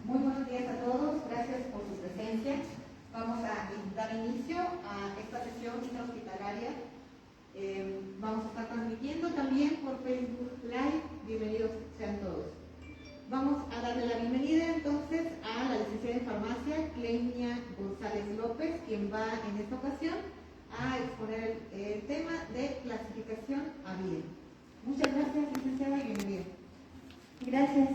Muy buenos días a todos, gracias por su presencia. Vamos a dar inicio a esta sesión intrahospitalaria. Vamos a estar transmitiendo también por Facebook Live. Bienvenidos sean todos. Vamos a darle la bienvenida entonces a la licenciada en farmacia, Clenia González López, quien va en esta ocasión a exponer el tema de clasificación ABIDE. Muchas gracias, licenciada, y bienvenida. Gracias.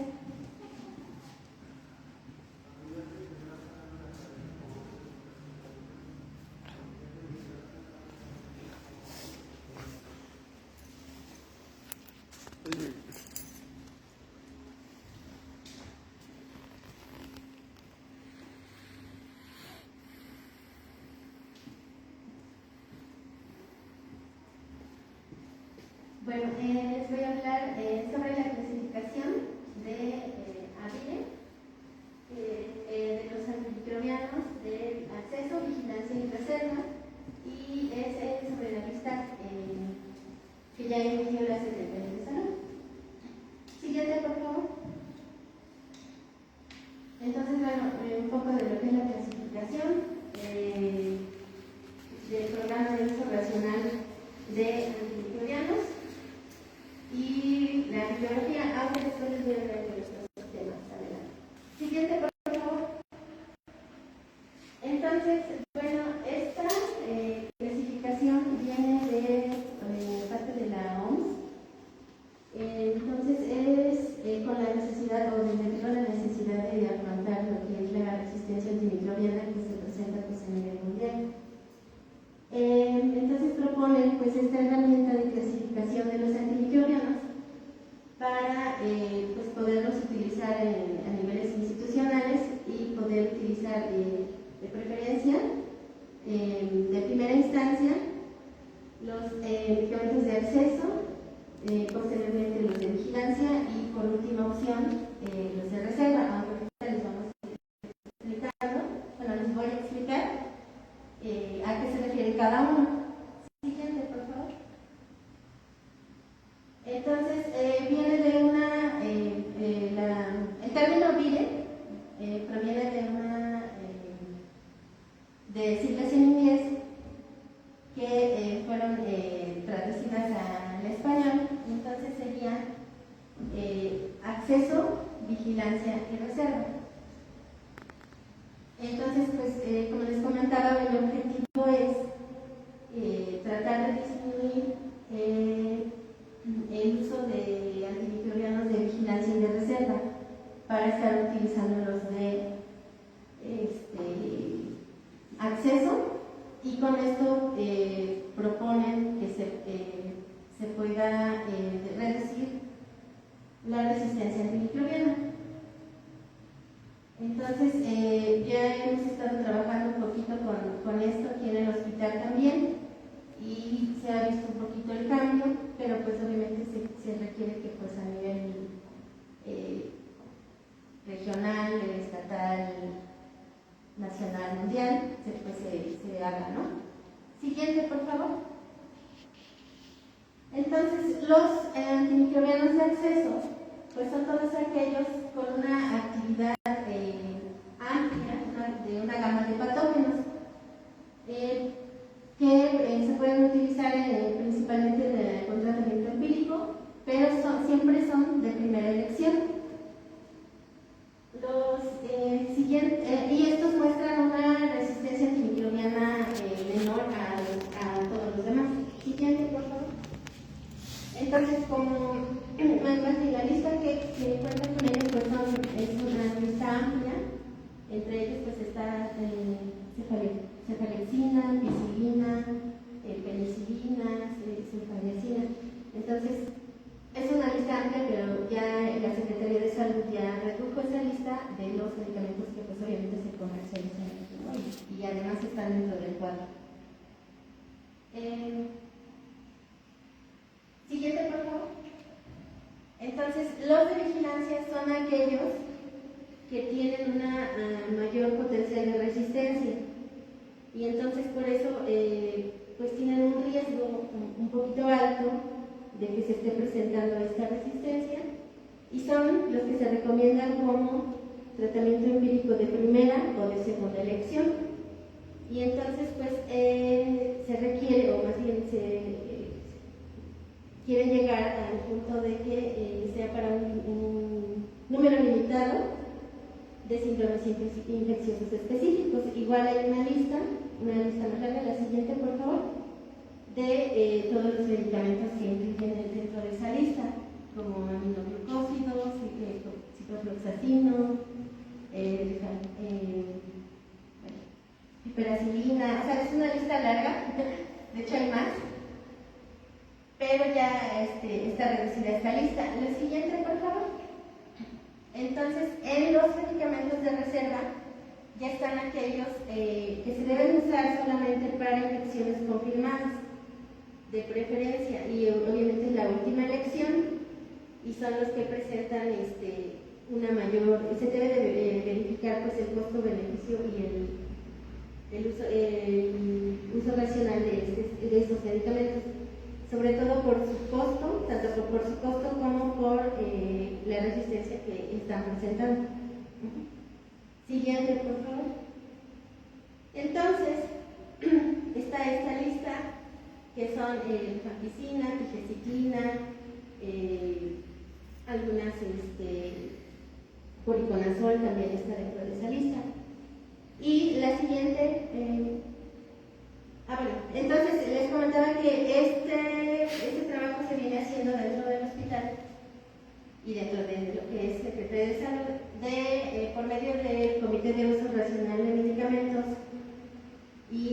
Bueno, les voy a hablar sobre la clasificación de ABIDE, de los antimicrobianos de acceso, vigilancia y reserva, y es sobre la lista que ya emitió la Secretaría de Salud. Siguiente, por favor. Entonces, bueno, un poco de lo que es la clasificación del programa de uso racional de antimicrobianos y la bibliografía, aunque después les voy a hablar de estos temas. Adelante. Siguiente, por favor. Entonces, bueno, esta clasificación viene de parte de la OMS. Entonces, es con la necesidad, o debido a la necesidad de afrontar lo que es la resistencia antimicrobiana que se presenta pues, a nivel mundial. Entonces proponen pues esta herramienta de clasificación de los antimicrobianos para pues poderlos utilizar a niveles institucionales y poder utilizar de preferencia de primera instancia los medicamentos de acceso, posteriormente los de vigilancia y por última opción los de reserva, aunque les vamos explicando, bueno, les voy a explicar a qué se refiere cada uno. Siguiente, por favor. Entonces, viene de una, el término ABIDE proviene de una, de siglas en inglés que fueron traducidas al español, entonces sería acceso, vigilancia y reserva. Entonces, pues, como les comentaba, el objetivo es tratar de disminuir el uso de antimicrobianos de vigilancia y de reserva para estar utilizándolos de acceso, y con esto proponen que se pueda reducir la resistencia antimicrobiana. Entonces, ya hemos estado trabajando un poquito con esto aquí en el hospital también, y se ha visto un poquito el cambio, pero pues obviamente se requiere que pues a nivel regional, estatal, nacional, mundial, se haga, ¿no? Siguiente, por favor. Entonces, los antimicrobianos de acceso pues son todos aquellos con una actividad amplia, de una gama de patógenos que se pueden utilizar principalmente con tratamiento empírico, pero siempre son de primera elección. Los y estos muestran una resistencia antimicrobiana menor a todos los demás. Siguiente, por favor. Entonces, como la lista que cuenta con ellos pues es una lista amplia. Entre ellos pues está cefalexina, ampicilina, penicilina, sulfadiazina. Entonces, es una lista amplia, pero ya la Secretaría de Salud ya redujo esa lista de los medicamentos que pues obviamente se comercializan, ¿no? Y además están dentro del cuadro. Siguiente, por favor. Entonces, los de vigilancia son aquellos que tienen una mayor potencial de resistencia, y entonces por eso pues tienen un riesgo un poquito alto de que se esté presentando esta resistencia, y son los que se recomiendan como tratamiento empírico de primera o de segunda elección. Y entonces, pues, se requiere, o más bien quieren llegar al punto de que sea para un número limitado de síndromes infecciosos específicos. Igual hay una lista más larga, la siguiente por favor, de todos los medicamentos que incluyen dentro de esa lista, como aminoglucósidos, ciprofloxacino, hiperacilina, o sea, es una lista larga, de hecho hay más, pero ya está reducida esta lista. La siguiente, por favor. Entonces, en los medicamentos de reserva ya están aquellos que se deben usar solamente para infecciones confirmadas, de preferencia, y obviamente es la última elección, y son los que presentan una mayor, se debe de verificar pues el costo-beneficio y el uso racional de estos medicamentos, sobre todo por su costo, tanto por su costo como por la resistencia que están presentando. Siguiente, por favor. Entonces, está esta lista, que son rifampicina, tigecyclina, algunas, poriconazol también está dentro de esa lista. Y la siguiente, bueno, entonces les comentaba que este trabajo se viene haciendo dentro del hospital y dentro de lo que es Secretaría de Salud, por medio del Comité de Uso Racional de Medicamentos y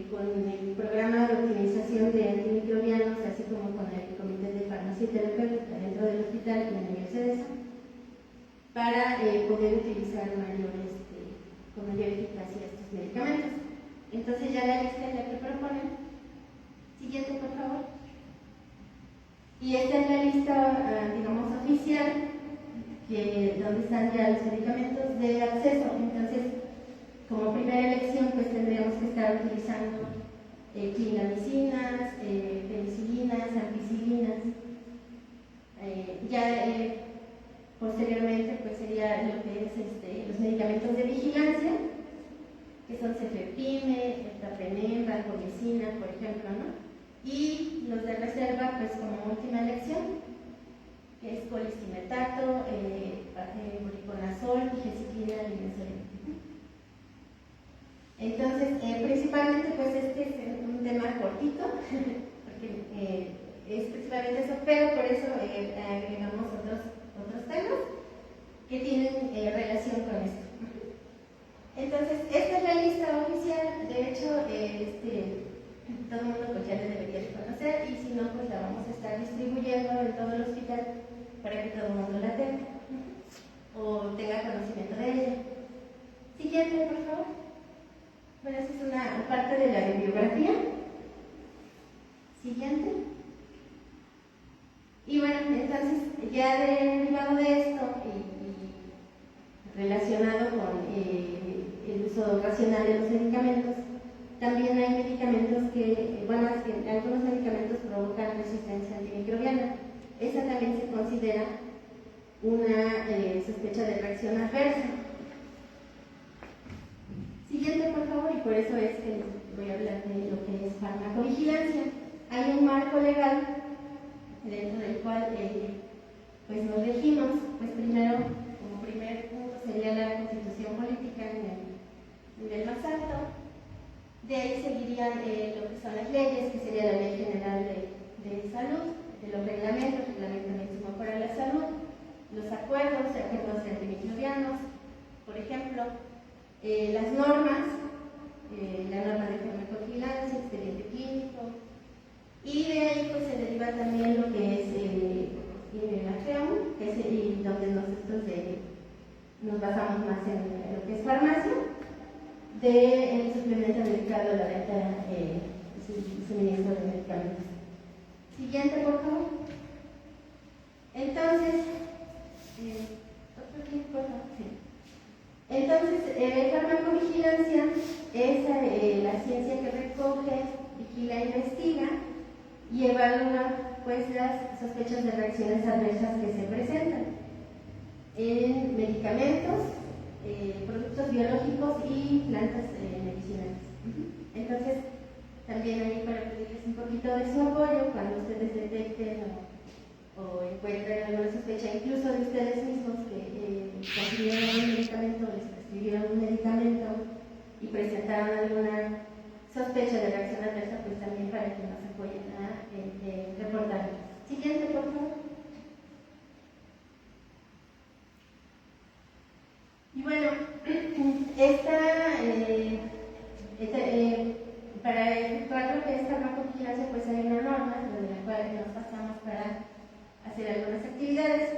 con el programa de optimización de antimicrobianos, así como con el Comité de Farmacia y Terapéutica dentro del hospital y en el CEDESA, para poder utilizar con mayor eficacia estos medicamentos. Entonces ya la lista es la que proponen. Siguiente, por favor. Y esta es la lista, digamos, oficial, donde están ya los medicamentos de acceso. Entonces, como primera elección, pues tendríamos que estar utilizando clindamicinas, penicilinas, ampicilinas. Posteriormente, pues sería lo que es los medicamentos de vigilancia, que son cefepime, ertapenem, vancomicina, por ejemplo, ¿no? Y los de reserva, pues como última elección, que es colistimetato, voriconazol, tigecyclina, linezolida. Entonces, principalmente, pues este es un tema cortito, porque es principalmente eso, pero por eso agregamos otros temas que tienen relación con esto. Entonces, esta es la lista oficial. De hecho, todo el mundo pues ya la debería conocer, y si no, pues la vamos a estar distribuyendo en todo el hospital para que todo el mundo la tenga o tenga conocimiento de ella. Siguiente, por favor. Bueno, esta es una parte de la bibliografía. Siguiente. Y bueno, entonces, ya derivado de esto y relacionado con el uso racional de los medicamentos, también hay medicamentos algunos medicamentos provocan resistencia antimicrobiana. Esa también se considera una sospecha de reacción adversa. Siguiente, por favor, y por eso es que voy a hablar de lo que es farmacovigilancia. Hay un marco legal dentro del cual pues nos regimos. Pues primero, como primer punto, sería la Constitución política en el nivel más alto. De ahí seguirían lo que son las leyes, que sería la Ley General de Salud, de los reglamentos, reglamento para la salud, los acuerdos de antimicrobianos, por ejemplo, las normas, la norma de farmacovigilancia, expediente clínico, y de ahí pues se deriva también lo que es la FEAM, que es donde nosotros nos basamos más en lo que es farmacia, del suplemento dedicado a la venta y suministro de medicamentos. Siguiente, por favor. Entonces, farmacovigilancia es la ciencia que recoge, vigila e investiga y evalúa pues las sospechas de reacciones adversas que se presentan en medicamentos productos biológicos y plantas medicinales. Entonces, también ahí para pedirles un poquito de su apoyo cuando ustedes detecten o encuentren alguna sospecha, incluso de ustedes mismos que consiguieron un medicamento o les prescribieron un medicamento y presentaron alguna sospecha de reacción adversa, pues también para que nos apoyen a reportarlo. Siguiente, por favor. Y bueno, para efectuar lo que es farmacovigilancia, pues hay una norma de la cual nos pasamos para hacer algunas actividades.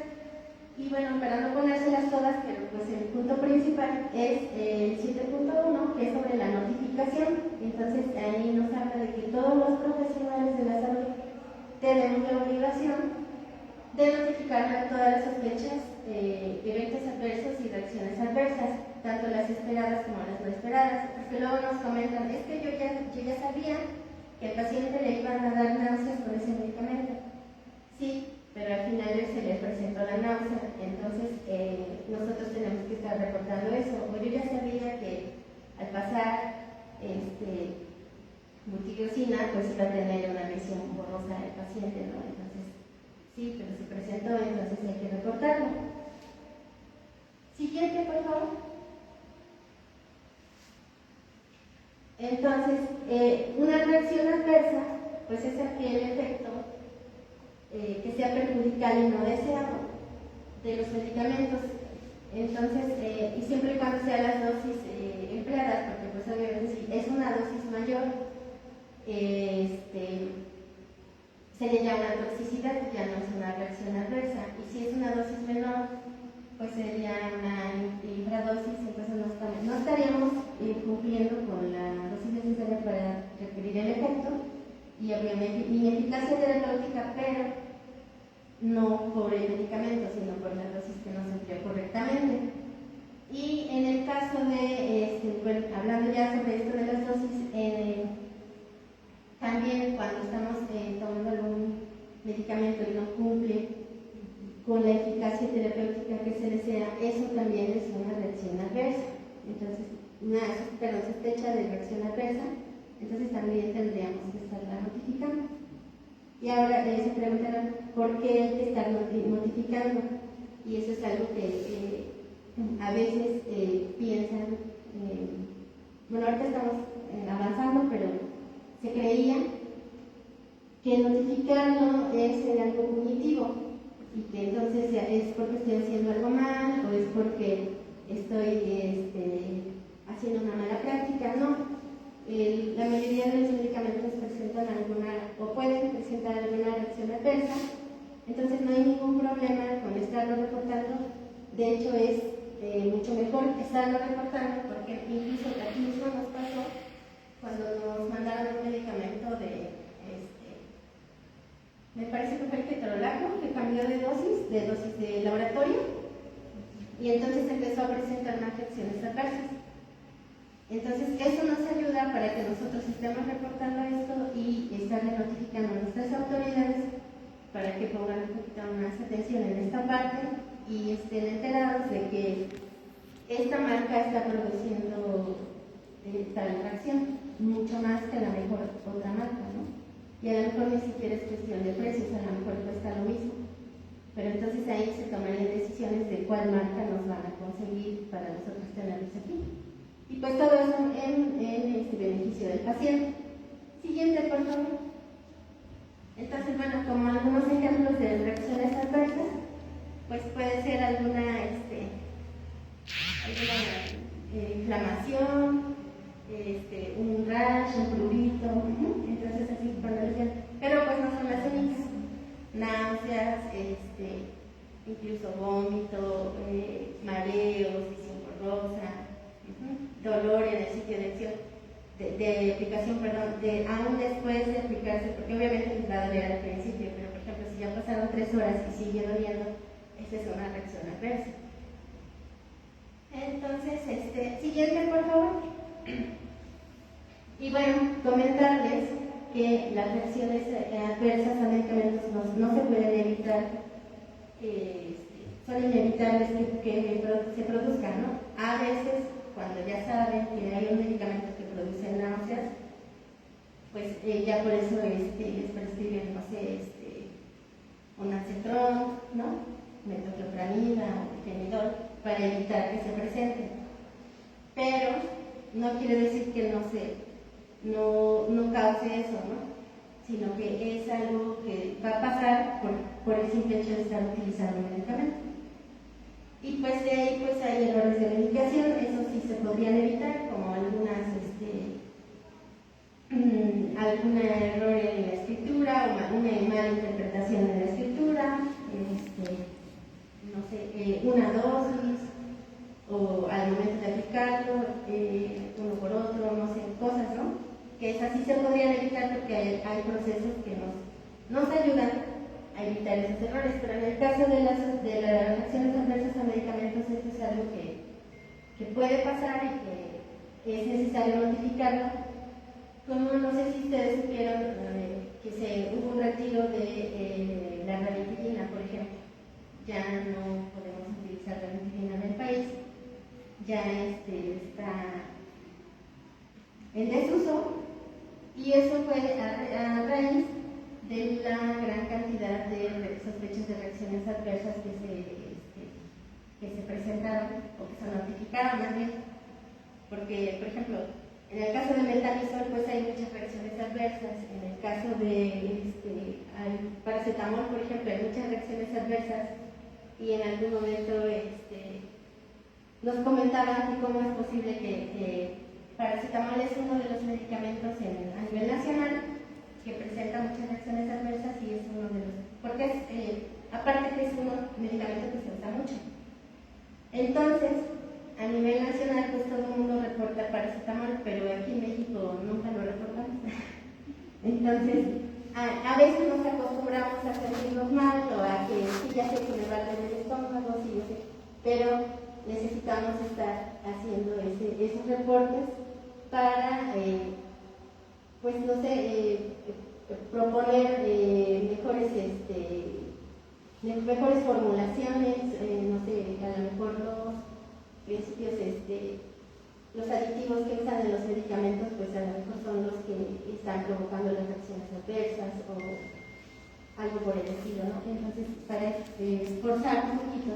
Y bueno, para no ponérselas todas, pero pues el punto principal es el 7.1, que es sobre la notificación. Entonces ahí nos habla de que todos los profesionales de la salud tenemos la obligación de notificar todas las sospechas, eventos adversos y reacciones adversas, tanto las esperadas como las no esperadas, porque luego nos comentan, es que yo ya sabía que al paciente le iban a dar náuseas con ese medicamento. Sí, pero al final se le presentó la náusea, entonces nosotros tenemos que estar reportando eso. O yo ya sabía que al pasar multidiosina, pues iba a tener una lesión borrosa del paciente, ¿no? Entonces, sí, pero se presentó, entonces hay que reportarlo. Siguiente, por favor. Entonces, una reacción adversa, pues es aquel efecto que sea perjudicial y no deseado de los medicamentos. Entonces, y siempre y cuando sean las dosis empleadas, porque pues obviamente si es una dosis mayor, sería ya una toxicidad, ya no es una reacción adversa. Y si es una dosis menor, pues sería una infradosis, entonces no estaríamos cumpliendo con la dosis necesaria para requerir el efecto y obviamente ineficacia terapéutica, pero no por el medicamento, sino por la dosis que no se empleó correctamente. Y en el caso de, bueno, hablando ya sobre esto de las dosis, también cuando estamos tomando algún medicamento y no cumple con la eficacia terapéutica que se desea, eso también es una reacción adversa. Entonces, una sospecha de reacción adversa, entonces también tendríamos que estarla notificando. Y ahora se preguntarán por qué hay que estar notificando, y eso es algo que a veces piensan, bueno, ahorita estamos avanzando, pero se creía que notificarlo es algo punitivo y que entonces es porque estoy haciendo algo mal o es porque estoy haciendo una mala práctica. No, la mayoría de los medicamentos presentan o pueden presentar alguna reacción adversa, entonces no hay ningún problema con estarlo reportando. De hecho, es mucho mejor estarlo reportando, porque incluso aquí mismo nos pasó cuando nos mandaron un medicamento me parece que fue el ketorolaco, que cambió de dosis de laboratorio, y entonces empezó a presentar unas reacciones adversas. Entonces, eso nos ayuda para que nosotros estemos reportando esto y estarle notificando a nuestras autoridades para que pongan un poquito más atención en esta parte y estén enterados de que esta marca está produciendo tal reacción, mucho más que a lo mejor otra marca, ¿no? Y a lo mejor ni siquiera es cuestión de precios, a lo mejor cuesta lo mismo. Pero entonces ahí se tomarían decisiones de cuál marca nos van a conseguir para nosotros tenerlos aquí. Y pues todo eso en beneficio del paciente. Siguiente, por favor. Entonces, bueno, como algunos ejemplos de reacciones adversas, pues puede ser alguna inflamación, un rash, un prurito, entonces así por la lesión. Pero pues no son las únicas. Náuseas, incluso vómito, mareos, visión borrosa, dolor en el sitio de aplicación, aún después de aplicarse, porque obviamente les va a doler al principio, pero por ejemplo, si ya pasaron 3 horas y sigue doliendo, esa es una reacción adversa. Entonces, siguiente, por favor. Y bueno, comentarles que las reacciones adversas a medicamentos no se pueden evitar, son inevitables que se produzcan, ¿no? A A veces, cuando ya saben que hay un medicamento que produce náuseas, pues ya por eso les prescriben, no sé, un acetrón, ¿no? Metoclopramida o genidol, para evitar que se presente. Pero no quiere decir que no cause eso, ¿no? Sino que es algo que va a pasar por el simple hecho de estar utilizando un medicamento. Y pues de ahí pues hay errores de medicación, eso sí se podrían evitar, como algún error en la escritura o una mala interpretación en la escritura, no sé, una dosis, o al momento de aplicarlo, uno por otro, no sé, cosas, ¿no? Que esas sí se podrían evitar porque hay procesos que nos ayudan a evitar esos errores, pero en el caso de las reacciones adversas a medicamentos, esto es algo que puede pasar y que es necesario notificarlo. Como no sé si ustedes supieron que hubo un retiro de la ranitidina, por ejemplo. Ya no podemos utilizar ranitidina en el país, ya está en desuso, y eso fue a raíz de la gran cantidad de sospechas de reacciones adversas que se presentaron o que se notificaron más bien. Porque, por ejemplo, en el caso de metamizol, pues hay muchas reacciones adversas. En el caso de paracetamol, por ejemplo, hay muchas reacciones adversas. Y en algún momento nos comentaban que cómo es posible que paracetamol es uno de los medicamentos a nivel nacional que presenta muchas reacciones adversas y es uno de los... porque aparte que es un medicamento que se usa mucho. Entonces, a nivel nacional, pues todo el mundo reporta paracetamol, pero aquí en México nunca lo reportamos. Entonces, a veces nos acostumbramos a sentirnos mal o a que sí, ya sé que me va a doler el estómago, sí, yo sé, pero necesitamos estar haciendo esos reportes para, pues no sé, proponer mejores formulaciones, no sé, a lo mejor los principios, los aditivos que usan en los medicamentos, pues a lo mejor son los que están provocando las reacciones adversas o algo por el estilo, ¿no? Entonces, para esforzar un poquito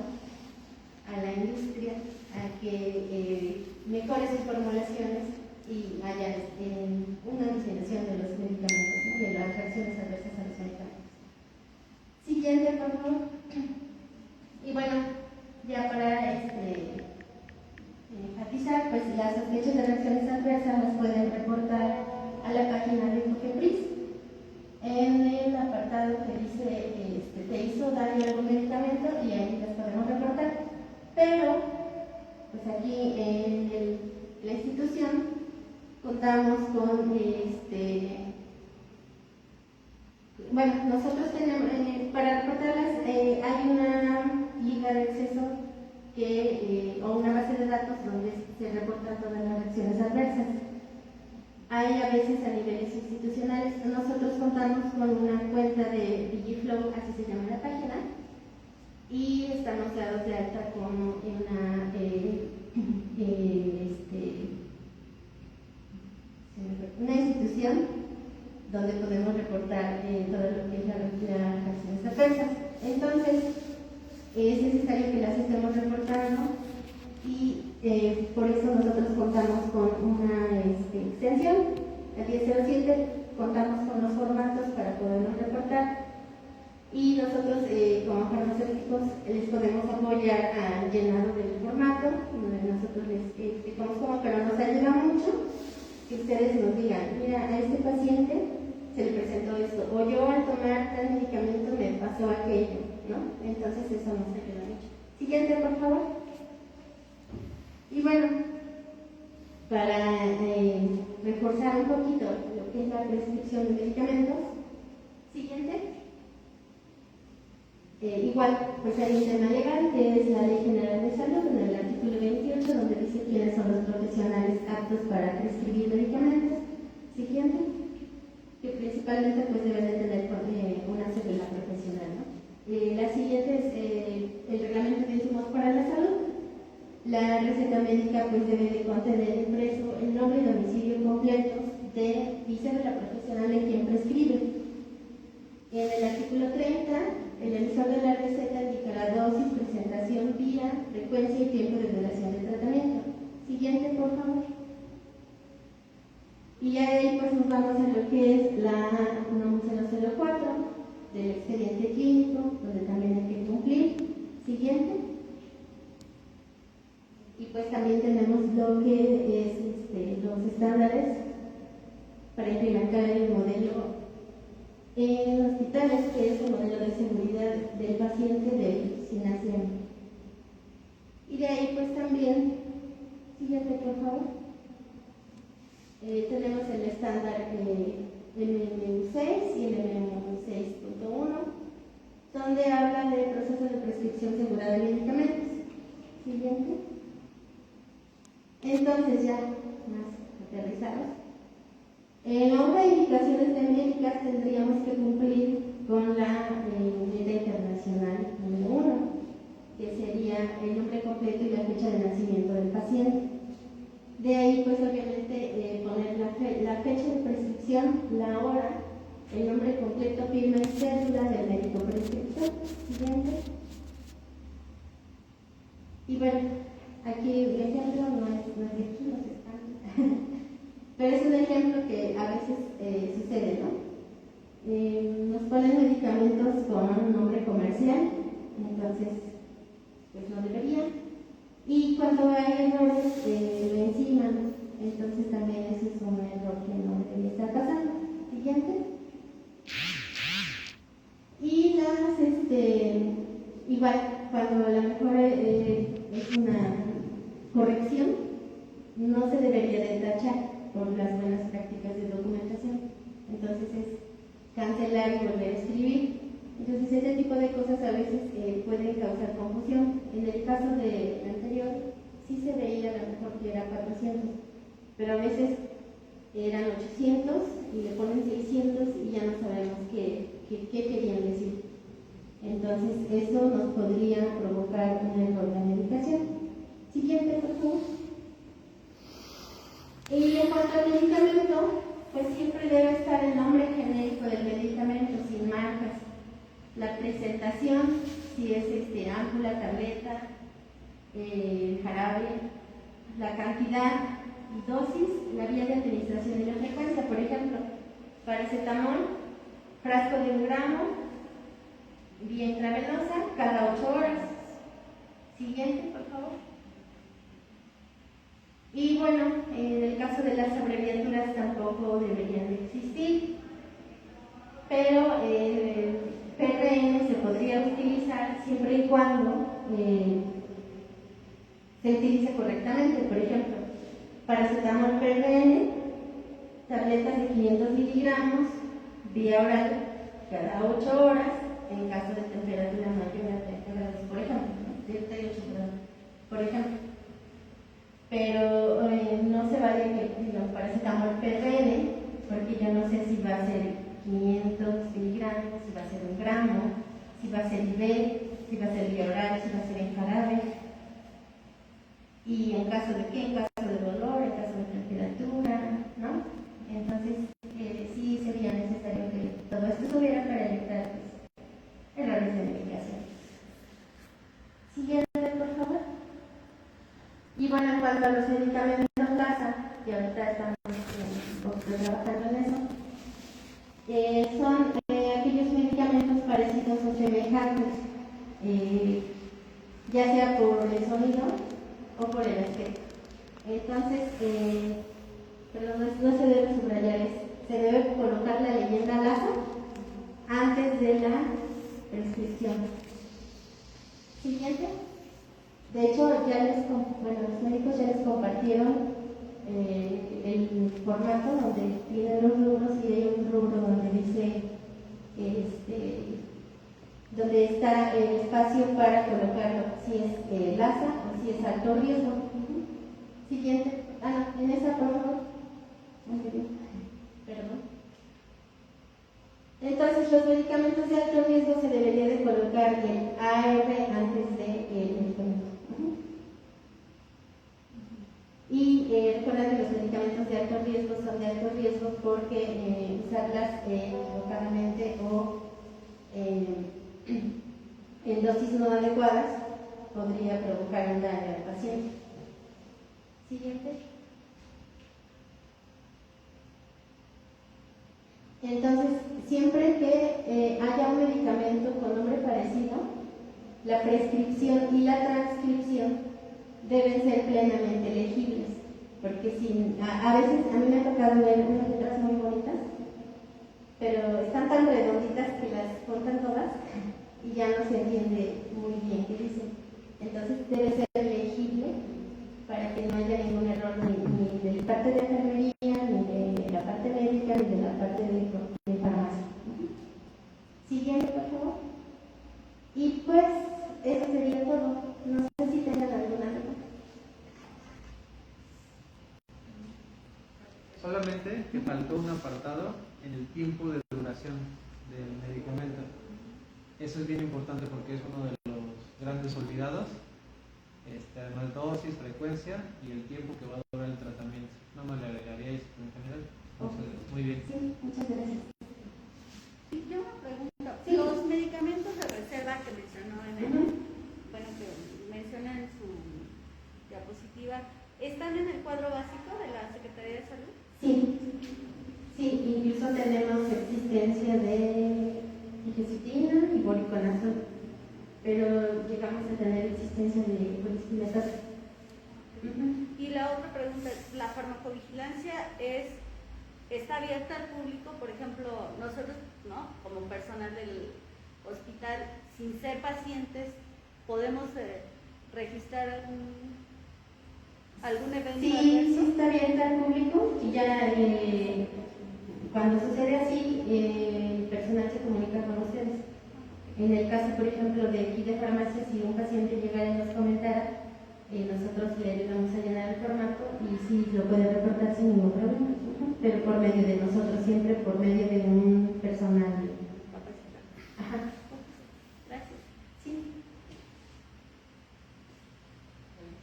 a la industria a que mejore sus formulaciones y haya una disminución de los medicamentos, ¿no? De las reacciones adversas a los medicamentos. Siguiente, por favor. Y bueno, ya para enfatizar, pues las sospechas de reacciones adversas las pueden reportar a la página de COFEPRIS en el apartado que dice te hizo daño algún medicamento, y ahí las podemos reportar. Pero pues aquí en la institución contamos con bueno, nosotros tenemos para reportarlas hay una liga de acceso o una base de datos donde se reportan todas las reacciones adversas. Hay a veces a niveles institucionales. Nosotros contamos con una cuenta de Digiflow, así se llama la página, y estamos dados de alta como una institución donde podemos reportar todo lo que es las reacciones adversas. Entonces, es necesario que las estemos reportando y por eso nosotros contamos con una extensión, el 1007, contamos con los formatos para poderlos reportar, y nosotros como farmacéuticos les podemos apoyar al llenado del formato. Nosotros les explicamos cómo, pero nos ayuda mucho que ustedes nos digan, mira, a este paciente se le presentó esto, o yo al tomar tal medicamento me pasó aquello, ¿no? Entonces eso nos ayuda mucho. Siguiente, por favor. Y bueno, para reforzar un poquito lo que es la prescripción de medicamentos, siguiente. Igual, pues hay un tema legal que es la Ley General de Salud, en el artículo 28, donde dice quiénes son los profesionales aptos para prescribir medicamentos. Siguiente. Que principalmente pues deben de tener una cédula profesional, ¿no? La siguiente es el reglamento de insumos para la salud. La receta médica pues debe de contener impreso el nombre y domicilio completos y cédula profesional de quien prescribe. En el artículo 30, el emisor de la receta indicará dosis, presentación, vía, frecuencia y tiempo de duración del tratamiento. Siguiente, por favor. Y ya de ahí pues nos vamos a lo que es la NOM 004 del expediente clínico, donde también hay que cumplir. Siguiente. Y pues también tenemos lo que es los estándares para implementar el modelo en hospitales, que es el modelo de seguridad del paciente de SINASEM. Y de ahí pues también, siguiente por favor, tenemos el estándar MMU6 y el MMU6.1, donde habla de proceso de prescripción segura de medicamentos. Siguiente. Entonces ya más aterrizados. En la hoja de indicaciones de médicas tendríamos que cumplir con la meta internacional número 1, que sería el nombre completo y la fecha de nacimiento del paciente. De ahí pues obviamente poner la fecha de prescripción, la hora, el nombre completo, firma y cédula del médico prescriptor. Siguiente. Y bueno, aquí el ejemplo no es de aquí, no se está. Pero es un ejemplo que a veces sucede, ¿no? Nos ponen medicamentos con un nombre comercial, entonces pues no debería. Y cuando hay errores lo enciman, entonces también ese es un error que no debería estar pasando. Siguiente. Y igual, cuando a lo mejor es una corrección, no se debería de tachar por las buenas prácticas de documentación. Entonces es cancelar y volver a escribir. Entonces ese tipo de cosas a veces pueden causar confusión. En el caso del anterior sí se veía a lo mejor que era 400, pero a veces eran 800 y le ponen 600 y ya no sabemos qué querían decir. Entonces eso nos podría provocar un error de medicación. Siguiente, por favor. Y en cuanto al medicamento, pues siempre debe estar el nombre genérico del medicamento, sin marcas. La presentación, si es ámpula, tableta, jarabe, la cantidad y dosis, la vía de administración y la frecuencia. Por ejemplo, paracetamol, frasco de 1 gramo, vía intravenosa, cada 8 horas. Siguiente, por favor. Y bueno, en el caso de las abreviaturas tampoco deberían de existir, pero PRN se podría utilizar siempre y cuando se utilice correctamente. Por ejemplo, paracetamol PRN, tabletas de 500 miligramos, vía oral, cada 8 horas, en caso de temperatura mayor a 30 grados, por ejemplo, ¿no? 38 grados, por ejemplo. Pero no se vale que paracetamol PRN, porque yo no sé si va a ser 500 miligramos, si va a ser 1 gramo, si va a ser IV, si va a ser vía oral, si va a ser en jarabe. Y en caso de qué, en caso de dolor, en caso de temperatura, ¿no? Entonces sí sería necesario que todo esto estuviera para evitar errores de medicación. Siguiente, por favor. Y bueno, en cuanto a los medicamentos LASA, que ahorita estamos trabajando en eso, son aquellos medicamentos parecidos o semejantes, ya sea por el sonido o por el aspecto. Entonces, no se debe subrayar eso, se debe colocar la leyenda LASA antes de la prescripción. Siguiente. De hecho, los médicos ya les compartieron el formato donde tienen los rubros y hay un rubro donde dice, donde está el espacio para colocarlo, si es LASA o si es alto riesgo. Siguiente. En esa, por favor. Perdón. Entonces, los medicamentos de alto riesgo se debería de colocar el AR antes del medicamento. alto riesgo son de alto riesgo porque usarlas equivocadamente o en dosis no adecuadas podría provocar un daño al paciente. Siguiente. Entonces, siempre que haya un medicamento con nombre parecido, la prescripción y la transcripción deben ser plenamente legibles, porque a veces a mí me ha tocado ver unas letras muy bonitas, pero están tan redonditas que las cortan todas y ya no se entiende muy bien qué dicen. Entonces debe ser legible para que no haya ningún error ni de la parte de enfermería, ni de la parte médica, ni de la parte de farmacia. Siguiente, por favor. Y pues eso sería todo. No sé si tengan alguna pregunta. Solamente que faltó un apartado en el tiempo de duración del medicamento. Eso es bien importante porque es uno de los grandes olvidados. Además, dosis, frecuencia y el tiempo que va a durar el tratamiento. No me le agregaría eso en general. Entonces, muy bien. Sí, muchas gracias. Yo una pregunta. Sí. Los medicamentos de reserva que mencionó que menciona en su diapositiva, ¿están en el cuadro básico de la Secretaría de Salud? Sí, incluso tenemos existencia de digesutina y voriconazol, pero llegamos a tener existencia de colistimetato. Y la otra pregunta, ¿la farmacovigilancia está abierta al público? Por ejemplo, nosotros, ¿no?, como personal del hospital, sin ser pacientes, ¿podemos registrar algún evento adverso? Sí, está abierta al público y ya cuando sucede así, el personal se comunica con ustedes. En el caso, por ejemplo, de aquí de farmacia, si un paciente llegara y nos comentara, nosotros le ayudamos a llenar el formato y sí lo puede reportar sin ningún problema, pero por medio de nosotros, siempre por medio de un personal. Ajá. Gracias. Sí.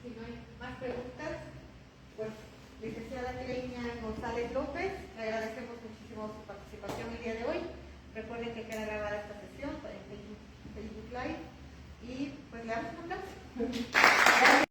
Si no hay más preguntas, pues, licenciada Kleina González López, le agradecemos muchísimo su participación el día de hoy. Recuerden que queda grabada esta sesión en Facebook Live y pues le damos un aplauso. Gracias.